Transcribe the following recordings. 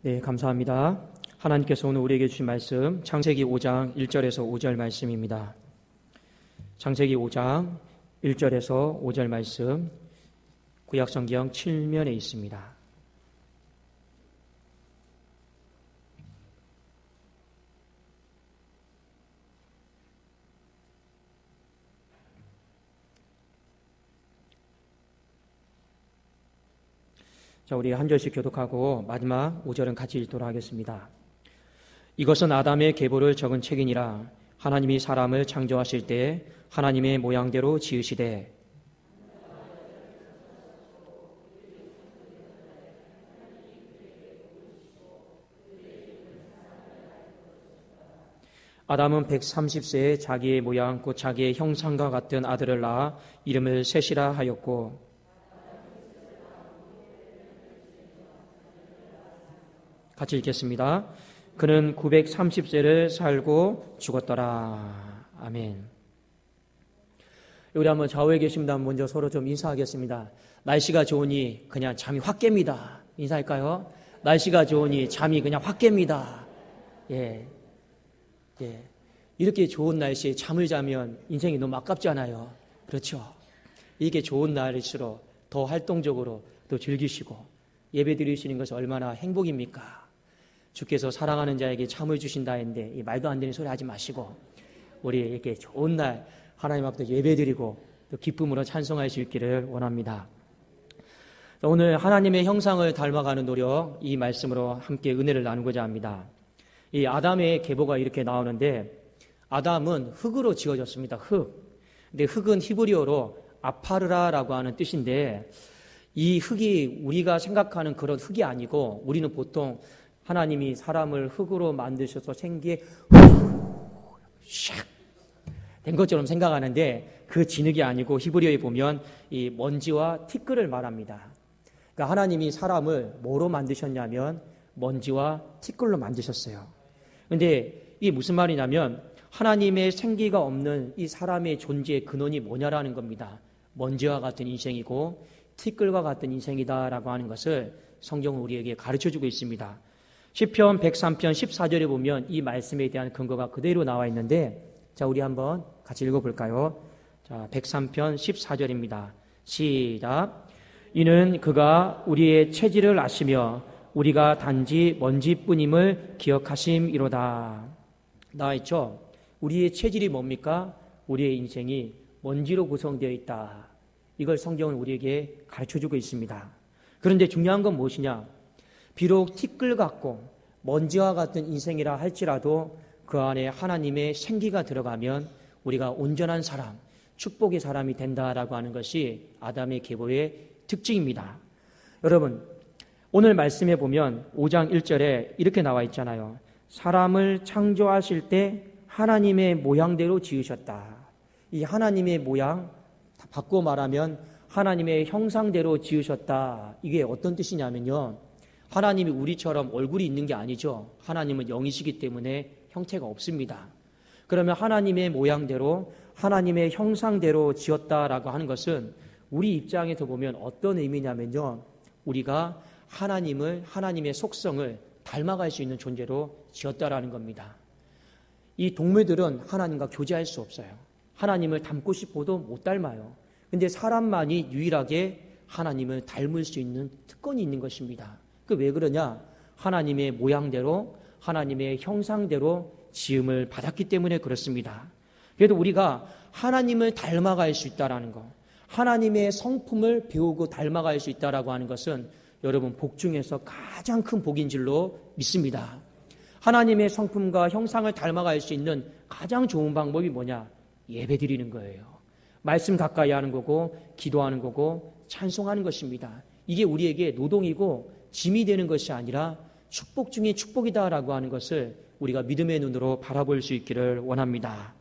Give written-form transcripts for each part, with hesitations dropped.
네, 감사합니다. 하나님께서 오늘 우리에게 주신 말씀 창세기 5장 1절에서 5절 말씀입니다. 창세기 5장 1절에서 5절 말씀 구약성경 7면에 있습니다. 자, 우리 한 절씩 교독하고 마지막 5절은 같이 읽도록 하겠습니다. 이것은 아담의 계보를 적은 책이니라. 하나님이 사람을 창조하실 때 하나님의 모양대로 지으시되 아담은 130세에 자기의 모양 곧 자기의 형상과 같은 아들을 낳아 이름을 셋이라 하였고 같이 읽겠습니다. 그는 930세를 살고 죽었더라. 아멘. 우리 한번 좌우에 계십니다. 한번 먼저 서로 좀 인사하겠습니다. 날씨가 좋으니 그냥 잠이 확 깹니다. 인사할까요? 날씨가 좋으니 잠이 그냥 확 깹니다. 예. 이렇게 좋은 날씨에 잠을 자면 인생이 너무 아깝잖아요. 그렇죠? 이게 좋은 날일수록 더 활동적으로 또 즐기시고 예배 드리시는 것이 얼마나 행복입니까? 주께서 사랑하는 자에게 잠을 주신다 했는데 이 말도 안 되는 소리 하지 마시고 우리 이렇게 좋은 날 하나님 앞에 예배드리고 또 기쁨으로 찬송할 수 있기를 원합니다. 오늘 하나님의 형상을 닮아가는 노력 이 말씀으로 함께 은혜를 나누고자 합니다. 이 아담의 계보가 이렇게 나오는데 아담은 흙으로 지어졌습니다. 흙. 근데 흙은 히브리어로 아파르라라고 하는 뜻인데 이 흙이 우리가 생각하는 그런 흙이 아니고 우리는 보통 하나님이 사람을 흙으로 만드셔서 생기에 샥 된 것처럼 생각하는데 그 진흙이 아니고 히브리어에 보면 이 먼지와 티끌을 말합니다. 그러니까 하나님이 사람을 뭐로 만드셨냐면 먼지와 티끌로 만드셨어요. 그런데 이게 무슨 말이냐면 하나님의 생기가 없는 이 사람의 존재의 근원이 뭐냐라는 겁니다. 먼지와 같은 인생이고 티끌과 같은 인생이다라고 하는 것을 성경은 우리에게 가르쳐주고 있습니다. 시편 103편 14절에 보면 이 말씀에 대한 근거가 그대로 나와 있는데 자, 우리 한번 같이 읽어볼까요? 자, 103편 14절입니다. 시작. 이는 그가 우리의 체질을 아시며 우리가 단지 먼지뿐임을 기억하심이로다. 나와 있죠? 우리의 체질이 뭡니까? 우리의 인생이 먼지로 구성되어 있다. 이걸 성경은 우리에게 가르쳐주고 있습니다. 그런데 중요한 건 무엇이냐? 비록 티끌 같고 먼지와 같은 인생이라 할지라도 그 안에 하나님의 생기가 들어가면 우리가 온전한 사람, 축복의 사람이 된다라고 하는 것이 아담의 계보의 특징입니다. 여러분, 오늘 말씀에 보면 5장 1절에 이렇게 나와 있잖아요. 사람을 창조하실 때 하나님의 모양대로 지으셨다. 이 하나님의 모양, 바꿔 말하면 하나님의 형상대로 지으셨다. 이게 어떤 뜻이냐면요. 하나님이 우리처럼 얼굴이 있는 게 아니죠. 하나님은 영이시기 때문에 형태가 없습니다. 그러면 하나님의 모양대로 하나님의 형상대로 지었다라고 하는 것은 우리 입장에서 보면 어떤 의미냐면요. 우리가 하나님의 속성을 닮아갈 수 있는 존재로 지었다라는 겁니다. 이 동물들은 하나님과 교제할 수 없어요. 하나님을 닮고 싶어도 못 닮아요. 근데 사람만이 유일하게 하나님을 닮을 수 있는 특권이 있는 것입니다. 그 왜 그러냐? 하나님의 모양대로 하나님의 형상대로 지음을 받았기 때문에 그렇습니다. 그래도 우리가 하나님을 닮아갈 수 있다라는 것, 하나님의 성품을 배우고 닮아갈 수 있다라고 하는 것은 여러분 복 중에서 가장 큰 복인 줄로 믿습니다. 하나님의 성품과 형상을 닮아갈 수 있는 가장 좋은 방법이 뭐냐? 예배 드리는 거예요. 말씀 가까이 하는 거고 기도하는 거고 찬송하는 것입니다. 이게 우리에게 노동이고 짐이 되는 것이 아니라 축복 중에 축복이다라고 하는 것을 우리가 믿음의 눈으로 바라볼 수 있기를 원합니다.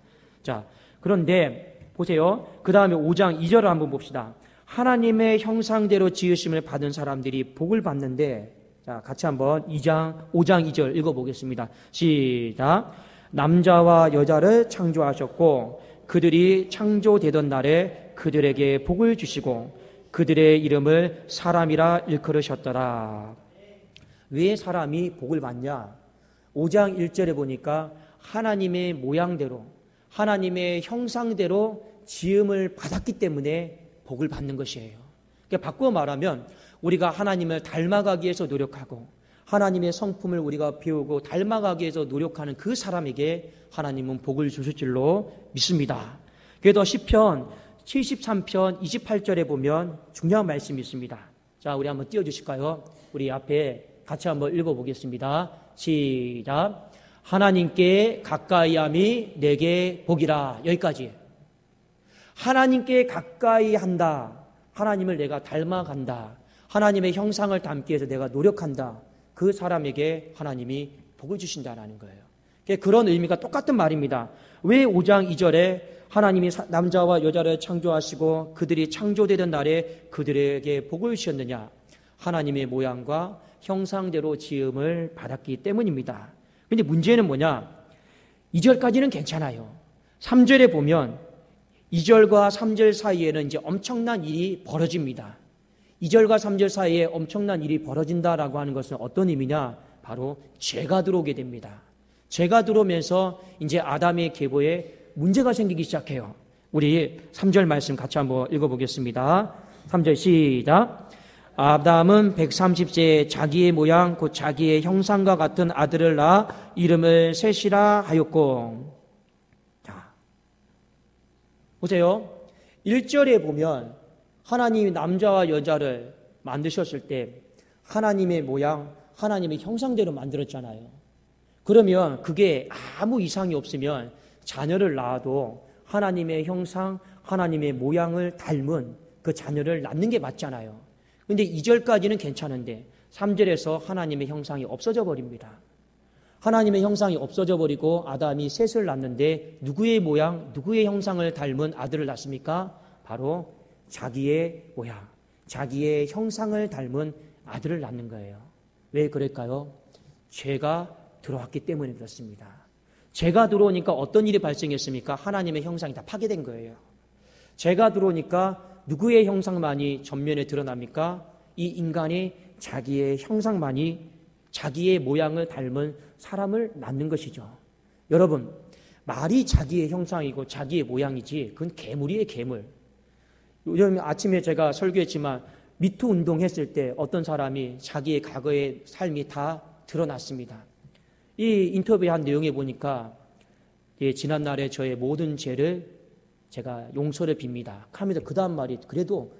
자, 그런데 보세요. 그 다음에 5장 2절을 한번 봅시다. 하나님의 형상대로 지으심을 받은 사람들이 복을 받는데 자, 같이 한번 5장 2절 읽어보겠습니다. 시작. 남자와 여자를 창조하셨고 그들이 창조되던 날에 그들에게 복을 주시고 그들의 이름을 사람이라 일컬으셨더라. 왜 사람이 복을 받냐? 5장 1절에 보니까 하나님의 모양대로, 하나님의 형상대로 지음을 받았기 때문에 복을 받는 것이에요. 그러니까 바꾸어 말하면 우리가 하나님을 닮아가기 위해서 노력하고 하나님의 성품을 우리가 배우고 닮아가기 위해서 노력하는 그 사람에게 하나님은 복을 주실 줄로 믿습니다. 그래도 시편 73편 28절에 보면 중요한 말씀이 있습니다. 자, 우리 한번 띄워주실까요? 우리 앞에 같이 한번 읽어보겠습니다. 시작. 하나님께 가까이함이 내게 복이라. 여기까지. 하나님께 가까이 한다. 하나님을 내가 닮아간다. 하나님의 형상을 담기 위해서 내가 노력한다. 그 사람에게 하나님이 복을 주신다라는 거예요. 그런 의미가 똑같은 말입니다. 왜 5장 2절에 하나님이 남자와 여자를 창조하시고 그들이 창조되던 날에 그들에게 복을 주셨느냐? 하나님의 모양과 형상대로 지음을 받았기 때문입니다. 그런데 문제는 뭐냐? 2절까지는 괜찮아요. 3절에 보면 2절과 3절 사이에는 이제 엄청난 일이 벌어집니다. 2절과 3절 사이에 엄청난 일이 벌어진다라고 하는 것은 어떤 의미냐? 바로 죄가 들어오게 됩니다. 죄가 들어오면서 이제 아담의 계보에 문제가 생기기 시작해요. 우리 3절 말씀 같이 한번 읽어보겠습니다. 3절 시작. 아담은 130세에 자기의 모양 곧 자기의 형상과 같은 아들을 낳아 이름을 셋이라 하였고. 자, 보세요. 1절에 보면 하나님이 남자와 여자를 만드셨을 때 하나님의 모양, 하나님의 형상대로 만들었잖아요. 그러면 그게 아무 이상이 없으면 자녀를 낳아도 하나님의 형상, 하나님의 모양을 닮은 그 자녀를 낳는 게 맞잖아요. 그런데 2절까지는 괜찮은데 3절에서 하나님의 형상이 없어져 버립니다. 하나님의 형상이 없어져 버리고 아담이 셋을 낳는데 누구의 모양, 누구의 형상을 닮은 아들을 낳습니까? 바로 자기의 모양, 자기의 형상을 닮은 아들을 낳는 거예요. 왜 그럴까요? 죄가 들어왔기 때문에 그렇습니다. 죄가 들어오니까 어떤 일이 발생했습니까? 하나님의 형상이 다 파괴된 거예요. 죄가 들어오니까 누구의 형상만이 전면에 드러납니까? 이 인간이 자기의 형상만이 자기의 모양을 닮은 사람을 낳는 것이죠. 여러분, 말이 자기의 형상이고 자기의 모양이지 그건 괴물이에요, 괴물. 요즘 아침에 제가 설교했지만 미투 운동했을 때 어떤 사람이 자기의 과거의 삶이 다 드러났습니다. 이 인터뷰한 내용에 보니까 지난날에 저의 모든 죄를 제가 용서를 빕니다. 하면서 그 다음 말이 그래도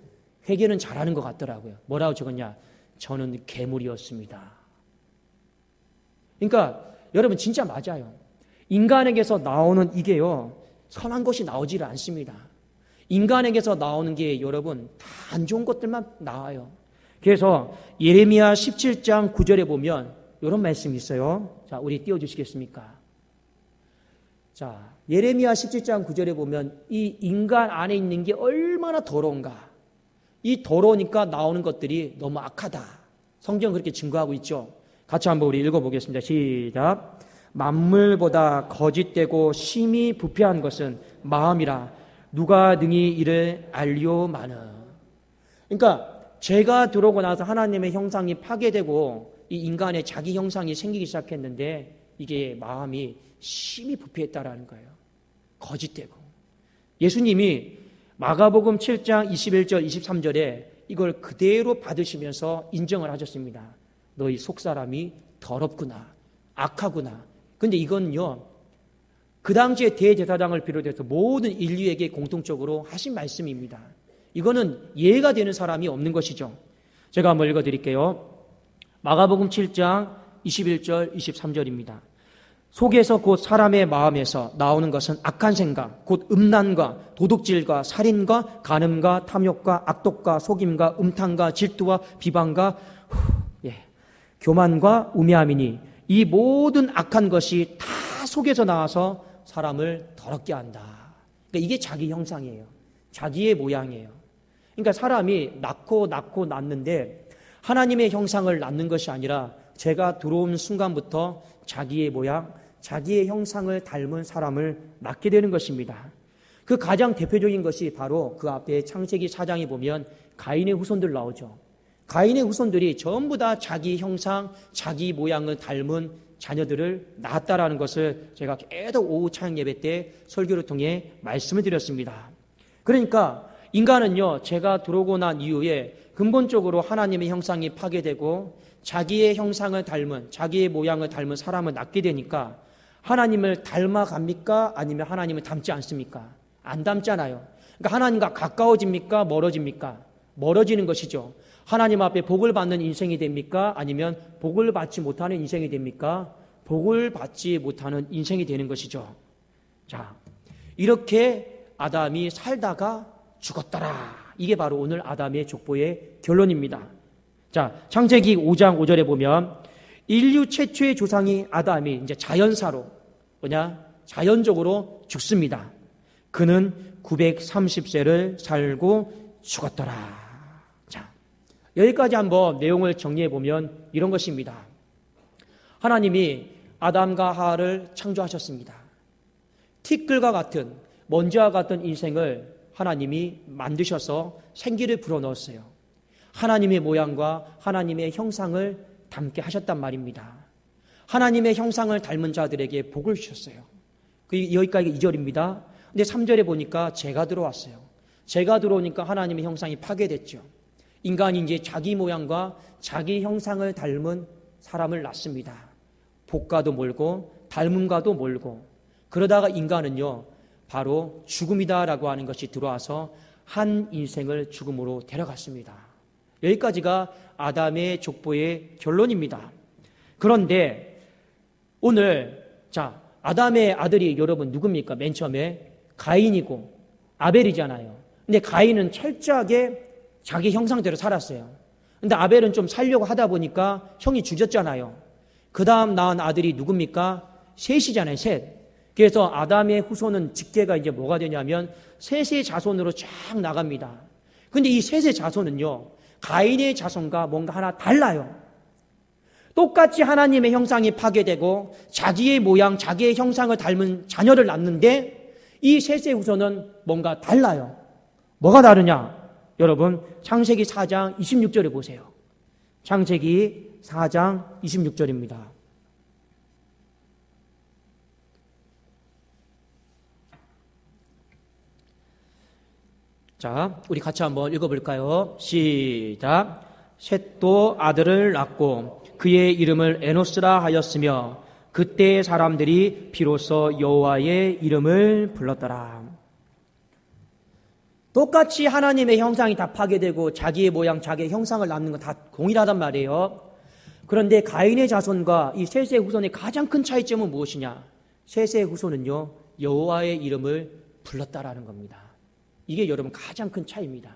회개는 잘하는 것 같더라고요. 뭐라고 적었냐? 저는 괴물이었습니다. 그러니까 여러분 진짜 맞아요. 인간에게서 나오는 이게요, 선한 것이 나오지를 않습니다. 인간에게서 나오는 게 여러분 다 안 좋은 것들만 나와요. 그래서 예레미야 17장 9절에 보면 이런 말씀이 있어요. 자, 우리 띄워주시겠습니까? 자, 예레미야 17장 9절에 보면 이 인간 안에 있는 게 얼마나 더러운가. 이 더러우니까 나오는 것들이 너무 악하다. 성경은 그렇게 증거하고 있죠. 같이 한번 우리 읽어보겠습니다. 시작. 만물보다 거짓되고 심히 부패한 것은 마음이라 누가 능히 이를 알리오마는. 그러니까 죄가 들어오고 나서 하나님의 형상이 파괴되고 이 인간의 자기 형상이 생기기 시작했는데 이게 마음이 심히 부패했다라는 거예요. 거짓되고. 예수님이 마가복음 7장 21절 23절에 이걸 그대로 받으시면서 인정을 하셨습니다. 너희 속사람이 더럽구나, 악하구나. 근데 이건요, 그 당시에 대제사장을 비롯해서 모든 인류에게 공통적으로 하신 말씀입니다. 이거는 이해가 되는 사람이 없는 것이죠. 제가 한번 읽어드릴게요. 마가복음 7장 21절 23절입니다. 속에서 곧 사람의 마음에서 나오는 것은 악한 생각, 곧 음란과 도둑질과 살인과 간음과 탐욕과 악독과 속임과 음탕과 질투와 비방과 교만과 우매함이니 이 모든 악한 것이 다 속에서 나와서 사람을 더럽게 한다. 그러니까 이게 자기 형상이에요. 자기의 모양이에요. 그러니까 사람이 낳고 낳는데 하나님의 형상을 낳는 것이 아니라 죄가 들어온 순간부터 자기의 모양, 자기의 형상을 닮은 사람을 낳게 되는 것입니다. 그 가장 대표적인 것이 바로 그 앞에 창세기 4장에 보면 가인의 후손들 나오죠. 가인의 후손들이 전부 다 자기 형상, 자기 모양을 닮은 자녀들을 낳았다라는 것을 제가 계속 오후 찬양 예배 때 설교를 통해 말씀을 드렸습니다. 그러니까 인간은요, 제가 들어오고 난 이후에 근본적으로 하나님의 형상이 파괴되고 자기의 형상을 닮은, 자기의 모양을 닮은 사람을 낳게 되니까 하나님을 닮아갑니까? 아니면 하나님을 닮지 않습니까? 안 닮잖아요. 그러니까 하나님과 가까워집니까? 멀어집니까? 멀어지는 것이죠. 하나님 앞에 복을 받는 인생이 됩니까? 아니면 복을 받지 못하는 인생이 됩니까? 복을 받지 못하는 인생이 되는 것이죠. 자, 이렇게 아담이 살다가 죽었더라. 이게 바로 오늘 아담의 족보의 결론입니다. 자, 창세기 5장 5절에 보면 인류 최초의 조상이 아담이 이제 자연사로 자연적으로 죽습니다. 그는 930세를 살고 죽었더라. 자, 여기까지 한번 내용을 정리해 보면 이런 것입니다. 하나님이 아담과 하와를 창조하셨습니다. 티끌과 같은, 먼지와 같은 인생을 하나님이 만드셔서 생기를 불어넣었어요. 하나님의 모양과 하나님의 형상을 닮게 하셨단 말입니다. 하나님의 형상을 닮은 자들에게 복을 주셨어요. 여기까지 2절입니다. 근데 3절에 보니까 죄가 들어왔어요. 죄가 들어오니까 하나님의 형상이 파괴됐죠. 인간이 이제 자기 모양과 자기 형상을 닮은 사람을 낳습니다. 복과도 멀고 닮음과도 멀고, 그러다가 인간은요, 바로 죽음이다라고 하는 것이 들어와서 한 인생을 죽음으로 데려갔습니다. 여기까지가 아담의 족보의 결론입니다. 그런데 오늘 아담의 아들이 여러분 누굽니까? 맨 처음에 가인이고 아벨이잖아요. 근데 가인은 철저하게 자기 형상대로 살았어요. 근데 아벨은 좀 살려고 하다 보니까 형이 죽였잖아요. 그 다음 낳은 아들이 누굽니까? 셋이잖아요, 셋. 그래서 아담의 후손은 직계가 이제 뭐가 되냐면 셋의 자손으로 쫙 나갑니다. 근데 이 셋의 자손은요, 가인의 자손과 뭔가 하나 달라요. 똑같이 하나님의 형상이 파괴되고 자기의 모양, 자기의 형상을 닮은 자녀를 낳는데 이 셋의 후손은 뭔가 달라요. 뭐가 다르냐? 여러분, 창세기 4장 26절에 보세요. 창세기 4장 26절입니다. 자, 우리 같이 한번 읽어볼까요? 시작. 셋도 아들을 낳고 그의 이름을 에노스라 하였으며 그때 사람들이 비로소 여호와의 이름을 불렀더라. 똑같이 하나님의 형상이 다 파괴되고 자기의 모양, 자기의 형상을 낳는 건 다 동일하단 말이에요. 그런데 가인의 자손과 이 셋의 후손의 가장 큰 차이점은 무엇이냐? 셋의 후손은요, 여호와의 이름을 불렀다라는 겁니다. 이게 여러분 가장 큰 차이입니다.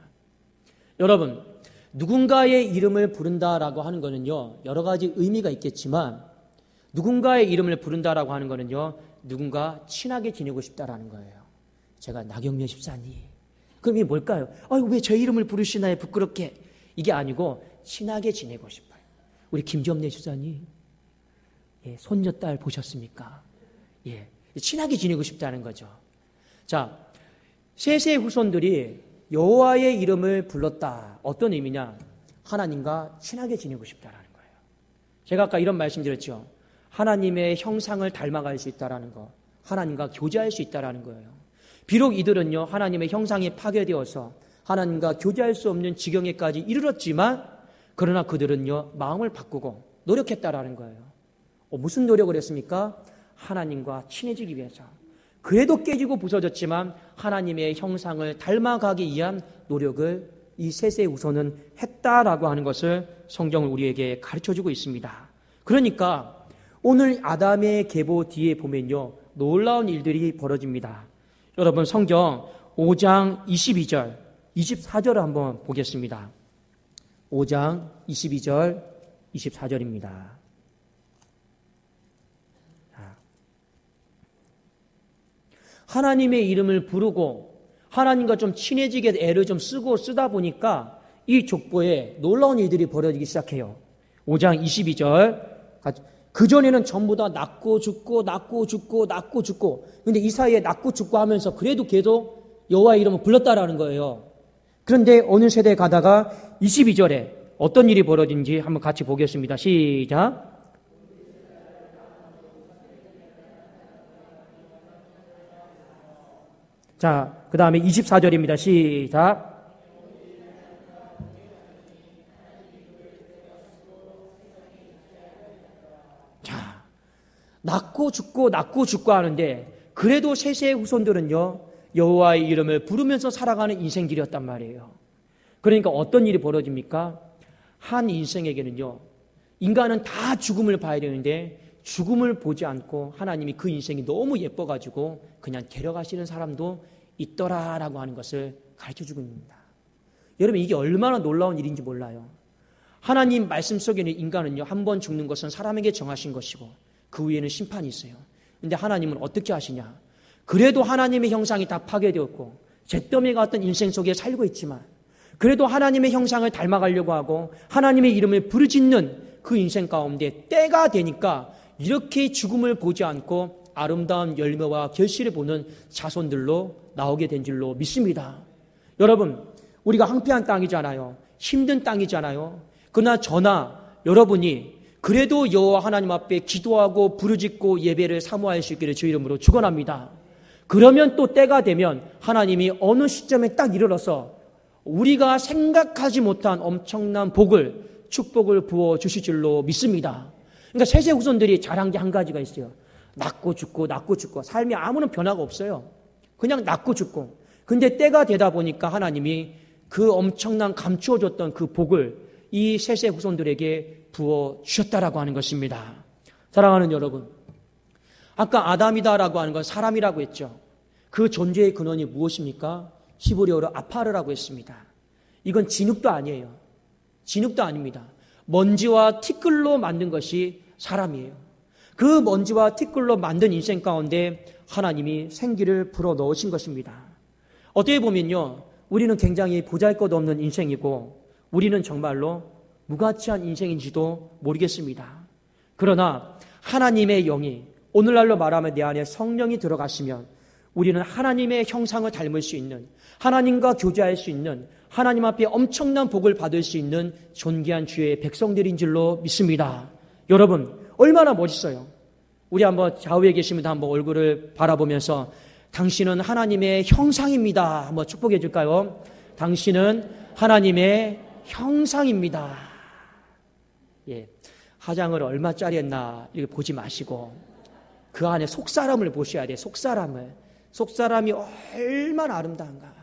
여러분, 누군가의 이름을 부른다라고 하는 거는요, 여러 가지 의미가 있겠지만 누군가의 이름을 부른다라고 하는 거는요, 누군가 친하게 지내고 싶다라는 거예요. 제가 나경래 집사님, 그럼 이게 뭘까요? 왜 제 이름을 부르시나요? 부끄럽게. 이게 아니고 친하게 지내고 싶어요. 우리 김점래 집사님, 손녀딸 보셨습니까? 친하게 지내고 싶다는 거죠. 자, 셋의 후손들이 여호와의 이름을 불렀다. 어떤 의미냐? 하나님과 친하게 지내고 싶다라는 거예요. 제가 아까 이런 말씀 드렸죠. 하나님의 형상을 닮아갈 수 있다라는 거, 하나님과 교제할 수 있다라는 거예요. 비록 이들은요, 하나님의 형상이 파괴되어서 하나님과 교제할 수 없는 지경에까지 이르렀지만, 그러나 그들은요, 마음을 바꾸고 노력했다라는 거예요. 무슨 노력을 했습니까? 하나님과 친해지기 위해서. 그래도 깨지고 부서졌지만 하나님의 형상을 닮아가기 위한 노력을 이 셋의 후손은 했다라고 하는 것을 성경은 우리에게 가르쳐주고 있습니다. 그러니까 오늘 아담의 계보 뒤에 보면요, 놀라운 일들이 벌어집니다. 여러분, 성경 5장 22절, 24절을 한번 보겠습니다. 5장 22절, 24절입니다. 하나님의 이름을 부르고 하나님과 좀 친해지게 애를 좀 쓰다 보니까 이 족보에 놀라운 일들이 벌어지기 시작해요. 5장 22절. 그전에는 전부 다 낳고 죽고 낳고 죽고 낳고 죽고, 근데 이 사이에 낳고 죽고 하면서 그래도 계속 여호와의 이름을 불렀다라는 거예요. 그런데 어느 세대에 가다가 22절에 어떤 일이 벌어진지 한번 같이 보겠습니다. 시작. 자, 그 다음에 24절입니다. 시작. 자, 낳고 죽고 하는데 그래도 셋의 후손들은요, 여호와의 이름을 부르면서 살아가는 인생길이었단 말이에요. 그러니까 어떤 일이 벌어집니까? 한 인생에게는요, 인간은 다 죽음을 봐야 되는데 죽음을 보지 않고 하나님이 그 인생이 너무 예뻐가지고 그냥 데려가시는 사람도 있더라라고 하는 것을 가르쳐주고 있습니다. 여러분, 이게 얼마나 놀라운 일인지 몰라요. 하나님 말씀 속에는 인간은요, 한 번 죽는 것은 사람에게 정하신 것이고 그 위에는 심판이 있어요. 근데 하나님은 어떻게 하시냐? 그래도 하나님의 형상이 다 파괴되었고 잿더미 같은 인생 속에 살고 있지만 그래도 하나님의 형상을 닮아가려고 하고 하나님의 이름을 부르짖는 그 인생 가운데 때가 되니까 이렇게 죽음을 보지 않고 아름다운 열매와 결실을 보는 자손들로 나오게 된 줄로 믿습니다. 여러분, 우리가 황폐한 땅이잖아요. 힘든 땅이잖아요. 그러나 저나 여러분이 그래도 여호와 하나님 앞에 기도하고 부르짖고 예배를 사모할 수 있기를 주 이름으로 축원합니다. 그러면 또 때가 되면 하나님이 어느 시점에 딱 이르러서 우리가 생각하지 못한 엄청난 복을, 축복을 부어주실 줄로 믿습니다. 그러니까 셋의 후손들이 잘한 게 한 가지가 있어요. 낳고 죽고 삶이 아무런 변화가 없어요. 그냥 낳고 죽고. 근데 때가 되다 보니까 하나님이 그 엄청난 감추어줬던 그 복을 이 셋의 후손들에게 부어주셨다라고 하는 것입니다. 사랑하는 여러분, 아까 아담이다라고 하는 건 사람이라고 했죠. 그 존재의 근원이 무엇입니까? 히브리어로 아파르라고 했습니다. 이건 진흙도 아니에요. 진흙도 아닙니다. 먼지와 티끌로 만든 것이 사람이에요. 그 먼지와 티끌로 만든 인생 가운데 하나님이 생기를 불어넣으신 것입니다. 어떻게 보면요, 우리는 굉장히 보잘것없는 인생이고 우리는 정말로 무가치한 인생인지도 모르겠습니다. 그러나 하나님의 영이, 오늘날로 말하면 내 안에 성령이 들어가시면 우리는 하나님의 형상을 닮을 수 있는, 하나님과 교제할 수 있는, 하나님 앞에 엄청난 복을 받을 수 있는 존귀한 주의 백성들인 줄로 믿습니다. 여러분, 얼마나 멋있어요. 우리 한번 좌우에 계신 분 한번 얼굴을 바라보면서 당신은 하나님의 형상입니다. 한번 축복해 줄까요? 당신은 하나님의 형상입니다. 예, 화장을 얼마짜리 했나 이렇게 보지 마시고 그 안에 속사람을 보셔야 돼요. 속사람이 얼마나 아름다운가.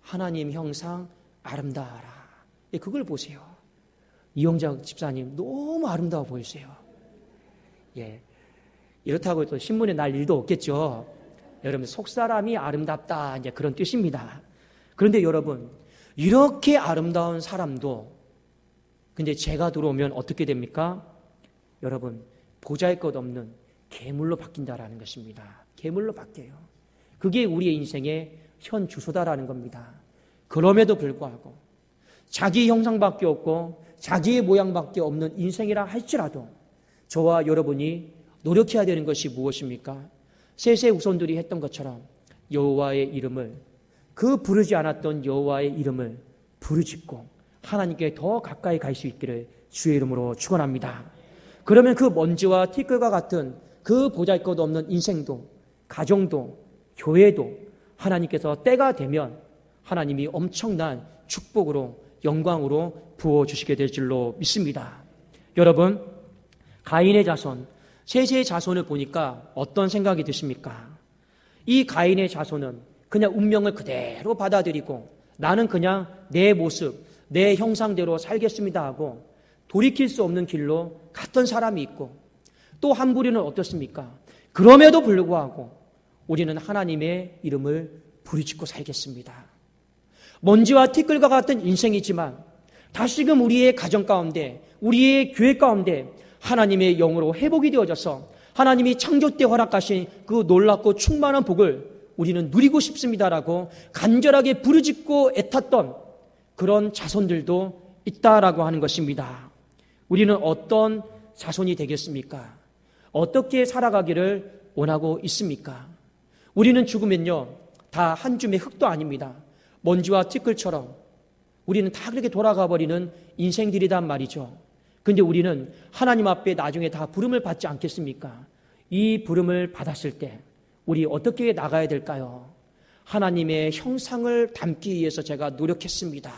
하나님 형상 아름다워라. 예, 그걸 보세요. 이영작 집사님 너무 아름다워 보이세요. 예, 이렇다고 또 신문에 날 일도 없겠죠. 여러분, 속사람이 아름답다, 이제 그런 뜻입니다. 그런데 여러분, 이렇게 아름다운 사람도 근데 죄가 들어오면 어떻게 됩니까? 여러분, 보잘것없는 괴물로 바뀐다라는 것입니다. 괴물로 바뀌어요. 그게 우리의 인생의 현 주소다라는 겁니다. 그럼에도 불구하고 자기 형상밖에 없고 자기의 모양밖에 없는 인생이라 할지라도 저와 여러분이 노력해야 되는 것이 무엇입니까? 셋의 후손들이 했던 것처럼 여호와의 이름을, 그 부르지 않았던 여호와의 이름을 부르짖고 하나님께 더 가까이 갈 수 있기를 주의 이름으로 축원합니다. 그러면 그 먼지와 티끌과 같은 그 보잘것없는 인생도, 가정도, 교회도 하나님께서 때가 되면 하나님이 엄청난 축복으로, 영광으로 부어주시게 될 줄로 믿습니다. 여러분, 가인의 자손, 셋의 자손을 보니까 어떤 생각이 드십니까? 이 가인의 자손은 그냥 운명을 그대로 받아들이고 나는 그냥 내 모습, 내 형상대로 살겠습니다 하고 돌이킬 수 없는 길로 갔던 사람이 있고, 또 한 부류는 어떻습니까? 그럼에도 불구하고 우리는 하나님의 이름을 부르짖고 살겠습니다. 먼지와 티끌과 같은 인생이지만 다시금 우리의 가정 가운데, 우리의 교회 가운데 하나님의 영으로 회복이 되어져서 하나님이 창조 때 허락하신 그 놀랍고 충만한 복을 우리는 누리고 싶습니다라고 간절하게 부르짖고 애탔던 그런 자손들도 있다라고 하는 것입니다. 우리는 어떤 자손이 되겠습니까? 어떻게 살아가기를 원하고 있습니까? 우리는 죽으면요, 다 한 줌의 흙도 아닙니다. 먼지와 티끌처럼 우리는 다 그렇게 돌아가 버리는 인생들이란 말이죠. 근데 우리는 하나님 앞에 나중에 다 부름을 받지 않겠습니까? 이 부름을 받았을 때 우리 어떻게 나가야 될까요? 하나님의 형상을 담기 위해서 제가 노력했습니다.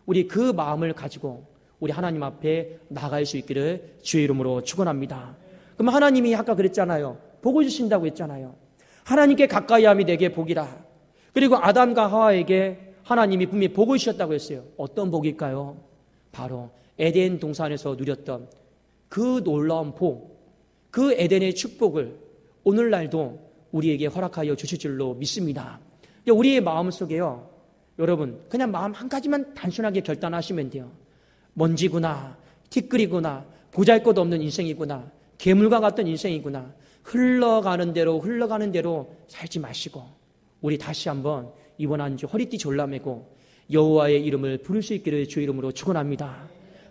우리 그 마음을 가지고 우리 하나님 앞에 나갈 수 있기를 주의 이름으로 축원합니다. 그럼 하나님이 아까 그랬잖아요. 복을 주신다고 했잖아요. 하나님께 가까이 함이 내게 복이라. 그리고 아담과 하와에게 하나님이 분명히 복을 주셨다고 했어요. 어떤 복일까요? 바로 에덴 동산에서 누렸던 그 놀라운 복, 그 에덴의 축복을 오늘날도 우리에게 허락하여 주실 줄로 믿습니다. 우리의 마음속에요, 여러분 그냥 마음 한 가지만 단순하게 결단하시면 돼요. 먼지구나, 티끌이구나, 보잘것없는 인생이구나, 괴물과 같은 인생이구나, 흘러가는 대로 살지 마시고 우리 다시 한번 이번 한 주 허리띠 졸라매고 여호와의 이름을 부를 수 있기를 주의 이름으로 축원합니다.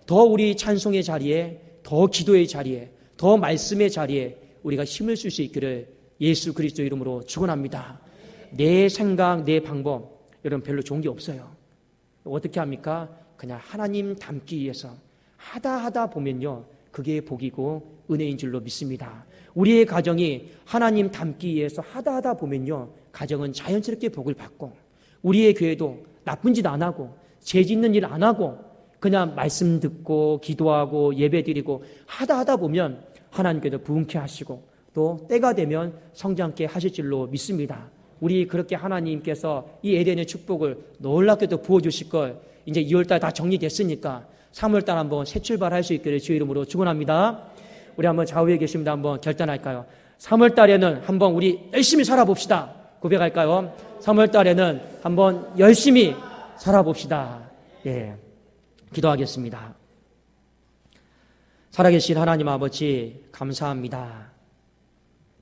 더 우리 찬송의 자리에, 더 기도의 자리에, 더 말씀의 자리에 우리가 힘을 쓸 수 있기를 예수 그리스도 이름으로 축원합니다. 내 생각, 내 방법 여러분 별로 좋은 게 없어요. 어떻게 합니까? 그냥 하나님 닮기 위해서 하다 보면요 그게 복이고 은혜인 줄로 믿습니다. 우리의 가정이 하나님 닮기 위해서 하다 보면요 가정은 자연스럽게 복을 받고, 우리의 교회도 나쁜 짓 안 하고 죄 짓는 일 안 하고 그냥 말씀 듣고 기도하고 예배드리고 하다 보면 하나님께서 부흥케 하시고 또 때가 되면 성장케 하실 줄로 믿습니다. 우리 그렇게 하나님께서 이 에덴의 축복을 놀랍게도 부어주실 걸 이제 2월달 다 정리됐으니까 3월달 한번 새 출발할 수 있기를 주의 이름으로 축원합니다. 우리 한번 좌우에 계십니다. 한번 결단할까요? 3월달에는 한번 우리 열심히 살아봅시다. 고백할까요? 3월달에는 한번 열심히 살아봅시다. 예, 기도하겠습니다. 살아계신 하나님 아버지 감사합니다.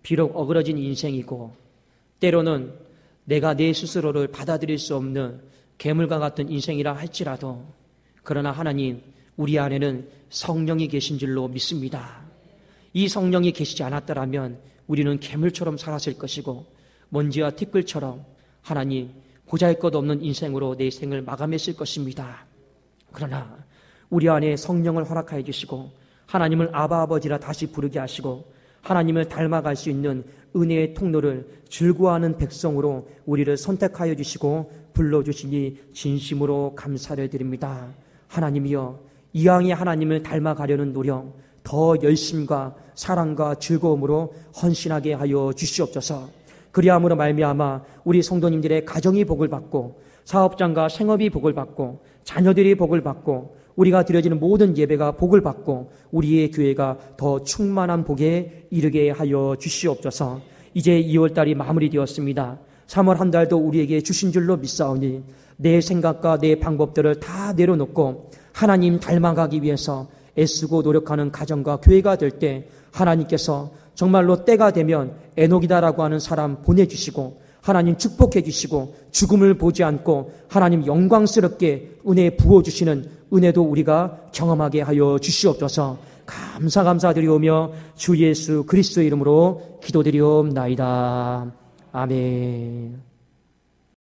비록 어그러진 인생이고 때로는 내가 내 스스로를 받아들일 수 없는 괴물과 같은 인생이라 할지라도 그러나 하나님 우리 안에는 성령이 계신 줄로 믿습니다. 이 성령이 계시지 않았더라면 우리는 괴물처럼 살았을 것이고 먼지와 티끌처럼 하나님 보잘것없는 인생으로 내 생을 마감했을 것입니다. 그러나 우리 안에 성령을 허락하여 주시고 하나님을 아바 아버지라 다시 부르게 하시고 하나님을 닮아갈 수 있는 은혜의 통로를 즐거워하는 백성으로 우리를 선택하여 주시고 불러주시니 진심으로 감사를 드립니다. 하나님이여 이왕에 하나님을 닮아가려는 노력 더 열심과 사랑과 즐거움으로 헌신하게 하여 주시옵소서. 그리함으로 말미암아 우리 성도님들의 가정이 복을 받고 사업장과 생업이 복을 받고 자녀들이 복을 받고 우리가 드려지는 모든 예배가 복을 받고 우리의 교회가 더 충만한 복에 이르게 하여 주시옵소서. 이제 2월달이 마무리되었습니다. 3월 한 달도 우리에게 주신 줄로 믿사오니 내 생각과 내 방법들을 다 내려놓고 하나님 닮아가기 위해서 애쓰고 노력하는 가정과 교회가 될 때 하나님께서 정말로 때가 되면 에녹이다라고 하는 사람 보내주시고 하나님 축복해 주시고 죽음을 보지 않고 하나님 영광스럽게 은혜 부어주시는 은혜도 우리가 경험하게 하여 주시옵소서. 감사드리오며 주 예수 그리스도의 이름으로 기도드리옵나이다. 아멘.